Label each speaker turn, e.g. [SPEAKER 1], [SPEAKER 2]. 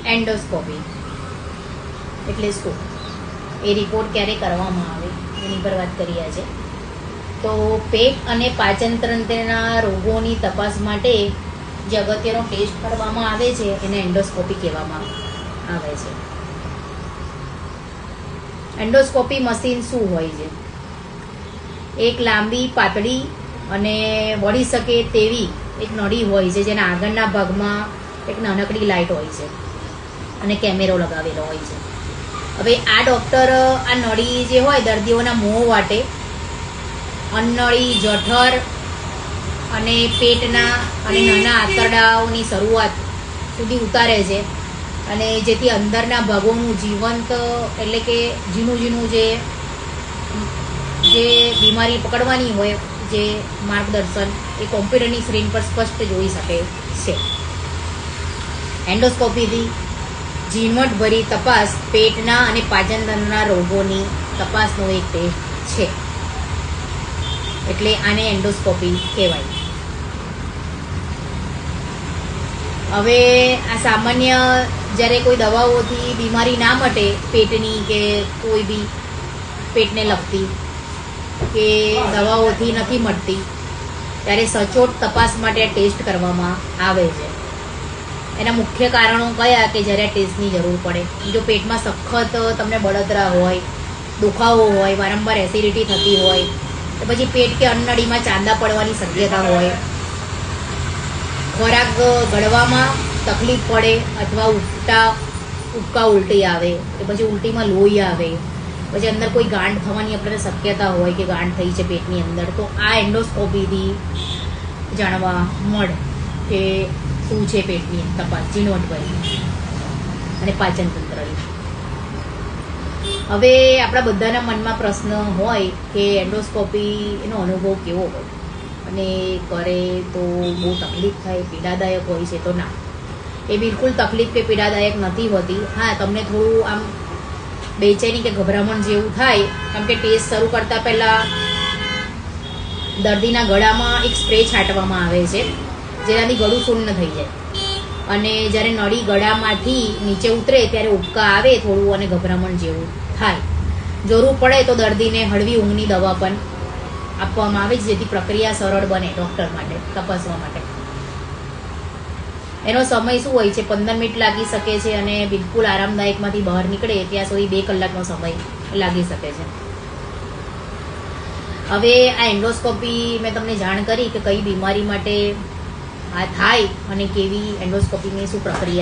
[SPEAKER 1] Endoscopy એટલે શું, એ report ક્યારે કરવામાં આવે એની પર વાત કરી આજે. તો પેટ અને પાચન તંત્રના રોગોની તપાસ માટે જે અગત્યનો ટેસ્ટ કરવામાં આવે છે એને એન્ડોસ્કોપી કહેવામાં આવે છે. એન્ડોસ્કોપી મશીન શું હોય છે? એક લાંબી, પાતળી અને વળી શકે તેવી એક નળી હોય છે જેના આગળના ભાગમાં એક નાનકડી લાઇટ હોય છે અને કેમેરો લગાવેલો હોય છે. હવે આ ડૉક્ટર આ નળી જે હોય દર્દીઓના મોં વાટે અન્નળી, જઠર અને પેટના અને નાના આંતરડાઓની શરૂઆત સુધી ઉતારે છે અને જેથી અંદરના ભાગોનું જીવંત એટલે કે ઝીણું જે બીમારી પકડવાની હોય જે માર્ગદર્શન એ કોમ્પ્યુટરની સ્ક્રીન પર સ્પષ્ટ જોઈ શકે છે. એન્ડોસ્કોપીથી ઝીણવટભરી તપાસ પેટના અને પાચનતંત્રના રોગોની તપાસનો એક ટેસ્ટ છે, એટલે આને એન્ડોસ્કોપી કહેવાય. હવે આ સામાન્ય જ્યારે કોઈ દવાઓથી બીમારી ના મટે પેટની કે કોઈ બી પેટને લગતી કે દવાઓથી નથી મટતી ત્યારે સચોટ તપાસ માટે ટેસ્ટ કરવામાં આવે છે. એના મુખ્ય કારણો કયા કે જ્યારે ટેસ્ટની જરૂર પડે? જો પેટમાં સખત તમને બળતરા હોય, દુખાવો હોય, વારંવાર એસિડિટી થતી હોય, તો પછી પેટ કે અન્નળીમાં ચાંદા પડવાની શક્યતા હોય, ખોરાક ગળવામાં તકલીફ પડે અથવા ઉબકા ઉલટી આવે કે પછી ઉલટીમાં લોહી આવે, પછી અંદર કોઈ ગાંઠ થવાની આપણને શક્યતા હોય કે ગાંઠ થઈ છે પેટની અંદર, તો આ એન્ડોસ્કોપીથી જાણવા મળે કે શું છે પેટની તપાસ ઝીણવટભરી અને પાચનતંત્રની. હવે આપણા બધાના મનમાં પ્રશ્ન હોય કે એન્ડોસ્કોપીનો અનુભવ કેવો હોય અને કરે તો બહુ તકલીફ થાય, પીડાદાયક હોય છે? તો ના, એ બિલકુલ તકલીફ કે પીડાદાયક નથી હોતી. હા, તમને થોડું આમ બેચેની કે ગભરામણ જેવું થાય, કેમ કે ટેસ્ટ શરૂ કરતાં પહેલાં દર્દીના ગળામાં એક સ્પ્રે છાંટવામાં આવે છે જેનાથી ગળું શૂન્ય થઈ જાય અને જ્યારે નળી ગળામાંથી નીચે ઉતરે ત્યારે ઉબકા આવે થોડું અને ગભરામણ જેવું થાય. જરૂર પડે તો દર્દીને હળવી ઊંઘની દવા પણ આપવામાં આવે છે જેથી પ્રક્રિયા સરળ બને ડૉક્ટર માટે તપાસવા માટે. એનો સમય શું હોય છે? 15 મિનિટ લાગી શકે છે અને બિલકુલ આરામદાયકમાંથી બહાર નીકળે ત્યાં સુધી 2 કલાકનો સમય લાગી શકે છે. હવે આ એન્ડોસ્કોપી મેં તમને જાણ કરી કે કઈ બીમારી માટે આ થાય અને કેવી એન્ડોસ્કોપીની શું પ્રક્રિયા